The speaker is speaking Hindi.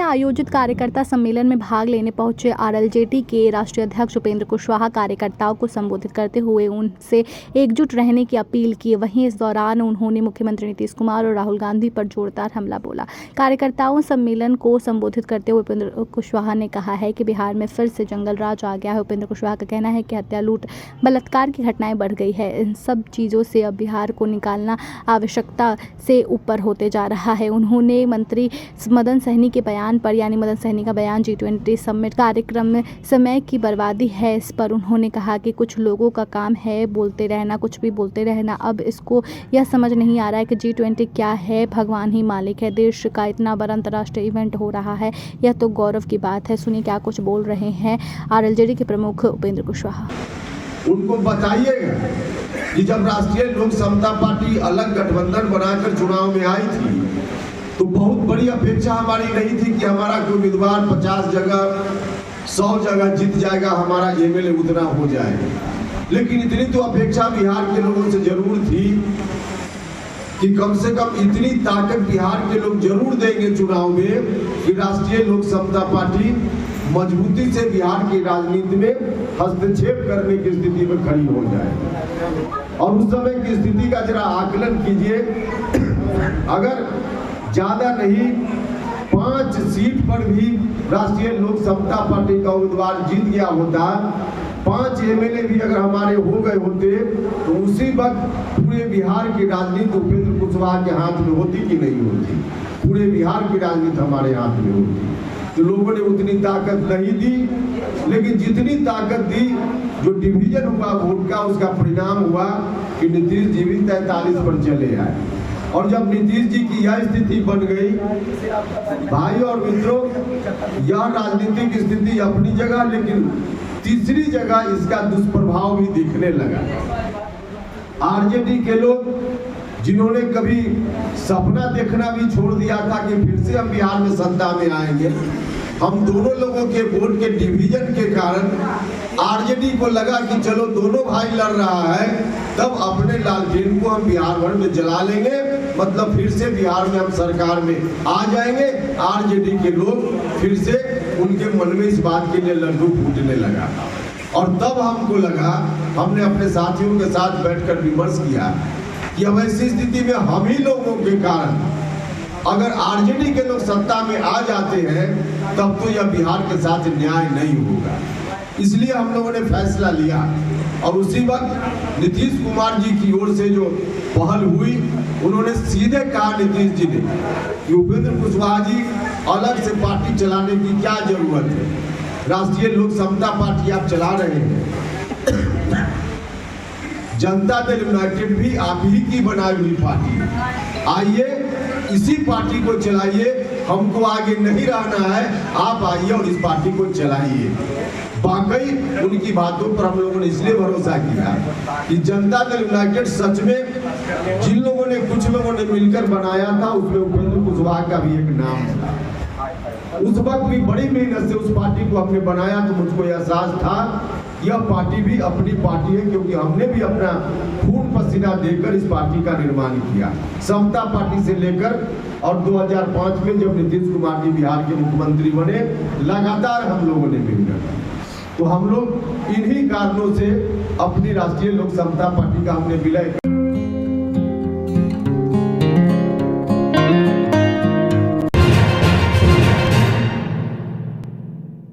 आयोजित कार्यकर्ता सम्मेलन में भाग लेने पहुंचे आरएलजेडी के राष्ट्रीय अध्यक्ष उपेंद्र कुशवाहा कार्यकर्ताओं को संबोधित करते हुए उनसे एकजुट रहने की अपील की। वहीं इस दौरान उन्होंने मुख्यमंत्री नीतीश कुमार और राहुल गांधी पर जोरदार हमला बोला। कार्यकर्ताओं सम्मेलन को संबोधित करते हुए उपेंद्र कुशवाहा ने कहा है कि बिहार में फिर से जंगल राज आ गया है। उपेंद्र कुशवाहा का कहना है कि हत्या, लूट, बलात्कार की घटनाएं बढ़ गई है। इन सब चीज़ों से अब बिहार को निकालना आवश्यकता से ऊपर होते जा रहा है। उन्होंने मंत्री मदन सहनी के बयान पर, यानी मदन सहनी का बयान G20 समिट कार्यक्रम में समय की बर्बादी है, इस पर उन्होंने कहा कि कुछ लोगों का काम है बोलते रहना, कुछ भी बोलते रहना। अब इसको यह समझ नहीं आ रहा है कि G20 क्या है, भगवान ही मालिक है। देश का इतना बड़ा अंतर्राष्ट्रीय इवेंट हो रहा है, यह तो गौरव की बात है। सुनिए क्या कुछ बोल रहे हैं आरएलजेडी के प्रमुख उपेंद्र कुशवाहा। उनको बताइएगा कि जब राष्ट्रीय लोक समता पार्टी अलग गठबंधन बनाकर चुनाव में आई थी तो बहुत बड़ी अपेक्षा हमारी नहीं थी कि हमारा कोई उम्मीदवार 50 जगह 100 जगह जीत जाएगा, हमारा एमएलए उतना हो जाएगा। लेकिन इतनी तो अपेक्षा बिहार के लोगों से जरूर थी कि कम से कम इतनी ताकत बिहार के लोग जरूर देंगे चुनाव में कि राष्ट्रीय लोक समता पार्टी मजबूती से बिहार की राजनीति में हस्तक्षेप करने की स्थिति में खड़ी हो जाए। और उस समय की स्थिति का जरा आकलन कीजिए। अगर ज्यादा नहीं 5 सीट पर भी राष्ट्रीय लोक समता पार्टी का उम्मीदवार जीत गया होता, 5 एमएलए भी अगर हमारे हो गए होते तो उसी वक्त पूरे बिहार की राजनीति उपेंद्र कुशवाहा के हाथ में होती कि नहीं होती? पूरे बिहार की राजनीति हमारे हाथ में होती। तो लोगों ने उतनी ताकत नहीं दी, लेकिन जितनी ताकत दी, जो डिवीजन हुआ वोट का, उसका परिणाम हुआ कि नीतीश जी भी 43 पर चले आए। और जब नीतीश जी की यह स्थिति बन गई, भाई और मित्रों, यह राजनीतिक स्थिति अपनी जगह, लेकिन तीसरी जगह इसका दुष्प्रभाव भी दिखने लगा। आरजेडी के लोग जिन्होंने कभी सपना देखना भी छोड़ दिया था कि फिर से हम बिहार में सत्ता में आएंगे, हम दोनों लोगों के वोट के डिवीजन के कारण आरजेडी को लगा कि चलो दोनों भाई लड़ रहा है, तब अपने लालटेन को हम बिहार भर में जला लेंगे, मतलब फिर से बिहार में हम सरकार में आ जाएंगे। आरजेडी के लोग फिर से उनके मन में इस बात के लिए लड्डू फूटने लगा। और तब हमको लगा, हमने अपने साथियों के साथ बैठकर विमर्श किया कि अब ऐसी स्थिति में हम ही लोगों के कारण अगर आरजेडी के लोग सत्ता में आ जाते हैं तब तो यह बिहार के साथ न्याय नहीं होगा। इसलिए हम लोगों ने फैसला लिया और उसी वक्त नीतीश कुमार जी की ओर से जो पहल हुई, उन्होंने सीधे कहा नीतीश जी ने कि उपेंद्र कुशवाहा जी अलग से पार्टी चलाने की क्या जरूरत है, राष्ट्रीय लोक समता पार्टी आप चला रहे हैं, जनता दल यूनाइटेड भी आप ही की बनाई हुई पार्टी, आइए इसी पार्टी को चलाइए, हमको आगे नहीं रहना है, आप आइए और इस पार्टी को चलाइए। वाकई उनकी बातों पर हम लोगों ने इसलिए भरोसा किया कि जनता दल यूनाइटेड सच में जिन लोगों ने, कुछ लोगों ने मिलकर बनाया था, उसमें उपेंद्र कुशवाहा का भी एक नाम था। उस वक्त भी बड़ी मेहनत से उस पार्टी को हमने बनाया, तो मुझको एहसास था यह पार्टी भी अपनी पार्टी है, क्योंकि हमने भी अपना खून पसीना देकर इस पार्टी का निर्माण किया, समता पार्टी से लेकर। और 2005 में जब नीतीश कुमार जी बिहार के मुख्यमंत्री बने, लगातार हम लोगों ने मिलकर, तो हम लोग इन्हीं कारणों से अपनी राष्ट्रीय लोक समता पार्टी का हमने विलय